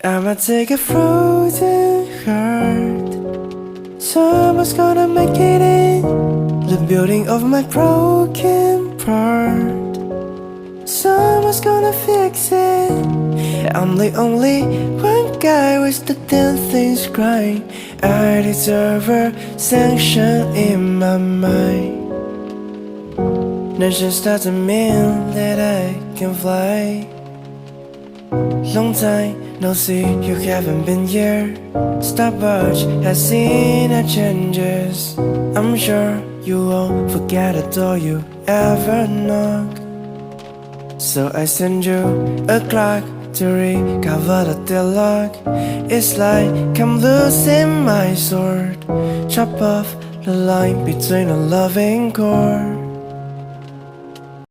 I'ma take a frozen heart. Someone's gonna make it in the building of my broken part. Someone's gonna fix it. I'm the only one guy with the damn things crying. I deserve a sanction in my mind. That just doesn't mean that I can fly. Long time no see, you haven't been here. Stopwatch has seen our changes. I'm sure you won't forget the door you ever knocked. So I send you a clock to recover the deadlock. It's like I'm losing my sword. Chop off the line between a loving chord.